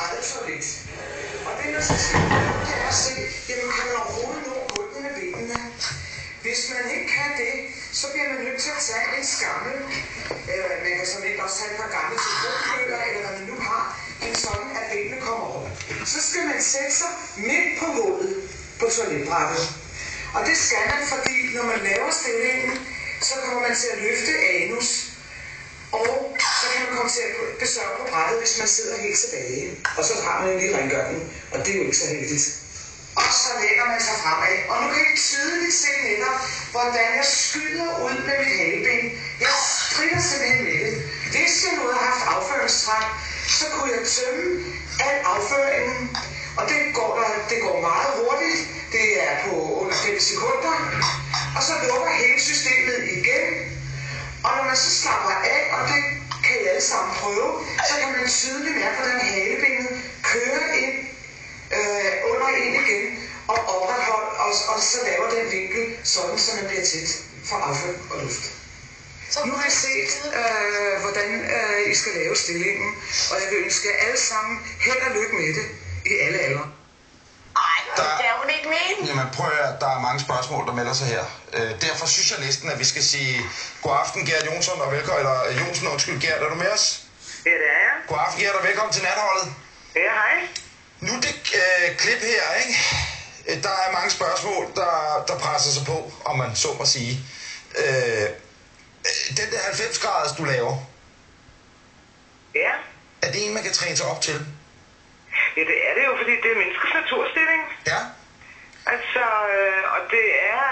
eget toilet. Og det, der skal ske, det er at se, jamen kan man overhovedet nå gulvet med benene? Hvis man ikke kan det, så bliver man nødt til at tage en skammel, eller man kan så ikke også tage et par gamle telefonbøger, eller hvad man nu har, men sådan at benene kommer over. Så skal man sætte sig midt på hovedet på toiletbrættet. Og det skal man, fordi når man laver stillingen, så kommer man til at løfte anus, og så kan man komme til at besøge på brættet, hvis man sidder helt tilbage. Og så har man en lille rengøring, og det er jo ikke så heldigt. Og så lægger man sig fremad, og nu kan I tydeligt se netop, hvordan jeg skyder ud med mit haleben. Jeg strider simpelthen med det. Hvis jeg nu havde haft afføringstræk, så kunne jeg tømme al afføringen, og det går meget hurtigt. Det er på under 5 sekunder, og så lukker hele systemet igen. Og når man så slapper af, og det kan I alle sammen prøve, så kan man tydeligt mærke, hvordan halebenet kører ind under en igen, og opretholder, og så laver den vinkel, sådan så man bliver tæt for afføring og luft. Nu har I set, hvordan I skal lave stillingen, og jeg vil ønske jer alle sammen held og lykke med det i alle aldre. Det er jo ikke meningen. Jamen prøv at der er mange spørgsmål, der melder sig her. Derfor synes jeg næsten, at vi skal sige god aften, Gert Jonsson, og velkommen, eller Jonsen, undskyld, Gert, er du med os? Ja, det er jeg. God aften, Gert, og velkommen til natholdet. Ja, hej. Nu det klip her, ikke? Der er mange spørgsmål, der presser sig på, om man så må sige. Den der 90-graders, du laver, Ja. er det en, man kan træne sig op til? Ja, det er det jo, fordi det er menneskets naturstilling. Ja. Altså, og det er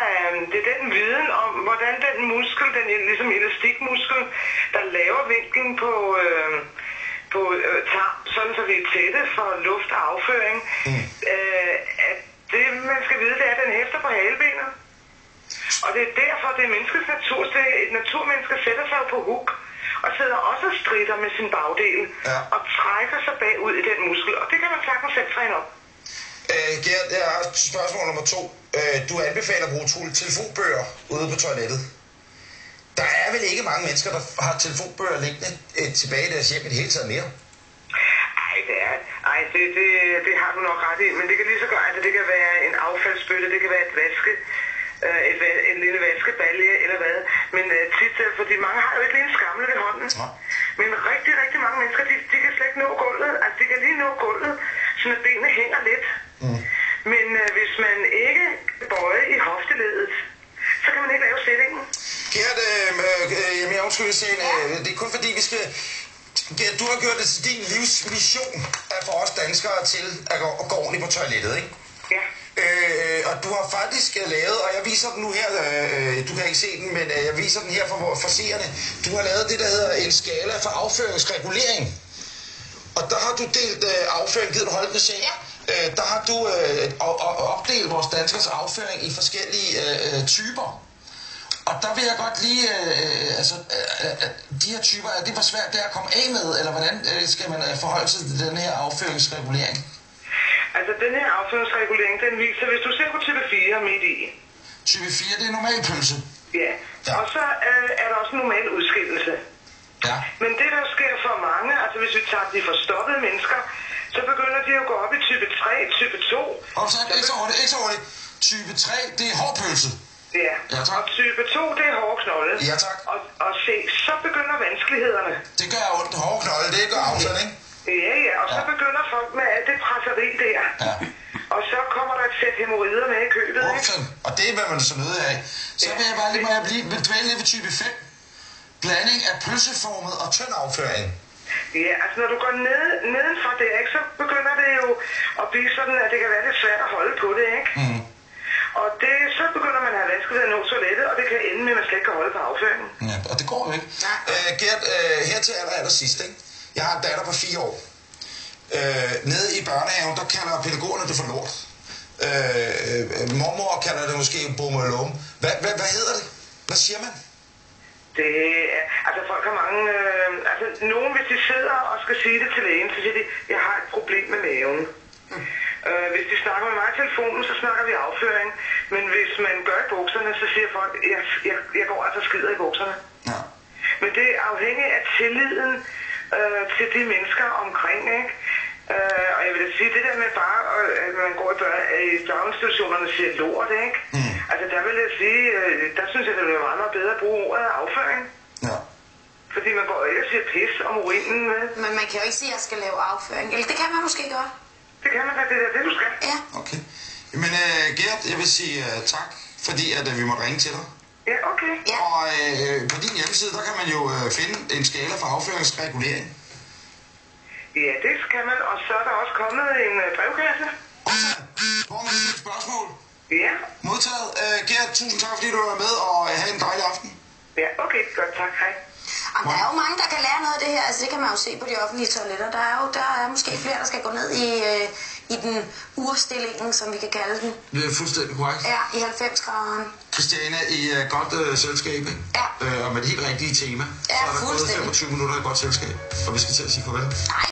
den viden om, hvordan den muskel, den ligesom elastikmuskel, der laver vinklen på tarm, sådan så vi er tætte for luft og afføring. At det, man skal vide, det er, at den hæfter på halebenet. Og det er derfor, det er menneskets naturstilling. Et naturmenneske sætter sig på huk og sidder også og strider med sin bagdel, og trækker sig bagud i den muskel. Og det kan man sagtens selv træne op. Gert, jeg har spørgsmål nummer 2. Du anbefaler at bruge telefonbøger ude på toilettet. Der er vel ikke mange mennesker, der har telefonbøger liggende tilbage i deres hjem i det hele taget mere? Det har du nok ret i, men det kan lige så godt, altså det kan være en affaldsbøtte, det kan være en lille vaskebalje eller hvad. Men tit, fordi mange har jo ikke lige en skammel ved hånden. Ja. Men rigtig, rigtig mange mennesker, de kan slet ikke nå gulvet. Altså de kan lige nå gulvet, så benene hænger lidt. Men hvis man ikke bøjer i hofteledet, så kan man ikke lave stillingen. Gert, jeg undskyld, det er kun fordi vi skal... Gert, du har gjort det til din livsmission at få os danskere til at gå ordentligt på toilettet, ikke? Ja. Og du har faktisk lavet, og jeg viser den nu her, du kan ikke se den, men jeg viser den her for seerne. Du har lavet det, der hedder en skala for afføringsregulering. Og der har du delt afføring, givet holde den scene. Der har du opdelt vores danskers afføring i forskellige typer. Og der vil jeg godt lige, de her typer, er det for svært det at komme af med, eller hvordan skal man forholde sig til den her afføringsregulering? Altså den her afføringsregulering, den viser, hvis du ser på type 4 midt i. Type 4, det er normal pølse. Ja, og så er der også en normal udskillelse. Ja. Men det der sker for mange, altså hvis vi tager de forstoppede mennesker, så begynder de at gå op i type 3, type 2. Og så ikke så hurtigt. Type 3, det er hård pølse. Ja, og type 2, det er hårde knolde. Ja, tak. Og se, så begynder vanskelighederne. Det gør ondt. Hårde knolde, det gør afstand, ikke? Ja, og så begynder folk med alt det presseri der. Ja. Og så kommer der et sæt hæmorider med i købet, ikke? Og det vil man så nødt af. Så vil jeg bare lige dvæle lidt ved type 5. Blanding af pølseformet og tynd afføring. Ja, altså når du går nedenfor det, ikke, så begynder det jo at blive sådan, at det kan være lidt svært at holde på det, ikke? Og så begynder man at have vanskelighed at nå toilettet, og det kan ende med, at man slet ikke kan holde på afføringen. Ja, og det går jo ikke. Gert, her til aller sidst, ikke? Jeg har en datter på 4 år. Nede i børnehaven, der kalder pædagogerne det for lort. Mormor kalder det måske bommelum. Hvad hedder det? Hvad siger man? Altså folk har mange... nogen, hvis de sidder og skal sige det til lægen, så siger de, jeg har et problem med maven. Hvis de snakker med mig i telefonen, så snakker vi afføring. Men hvis man gør i bukserne, så siger folk, jeg går altså skider i bukserne. Ja. Men det er afhængigt af tilliden til de mennesker omkring, ikke? vil sige, det der med bare, at man går i daginstitutionerne og siger lort, ikke? Altså, der vil jeg sige, der synes jeg, det ville være meget bedre at bruge ordet afføring. Ja. Fordi man går ikke og siger pis om urinen, med. Men man kan jo ikke sige, at jeg skal lave afføring. Eller det kan man måske godt. Det kan man da, det er det, du skal. Ja. Okay. Men Gert, jeg vil sige tak, fordi at vi måtte ringe til dig. Ja, okay. Ja. Og på din hjemmeside, der kan man jo finde en skala for afføringsregulering. Ja, det kan man. Og så er der også kommet en brevkasse. Hvor man stiller spørgsmål. Ja. Modtaget. Gert, tusind tak, fordi du var med, og have en dejlig aften. Ja, okay. Godt, tak. Hej. Jamen, der er jo mange, der kan lære noget af det her. Altså, det kan man jo se på de offentlige toiletter. Der er måske flere, der skal gå ned i den urstillingen, som vi kan kalde den. Det er fuldstændig korrekt. Ja, i 90-graderen. Christiane, I er godt selskab, ikke? Ja. Og med det helt rigtige tema. Ja, så er der gået fuldstændig. 25 minutter i godt selskab, og vi skal til at sige farvel. Nej.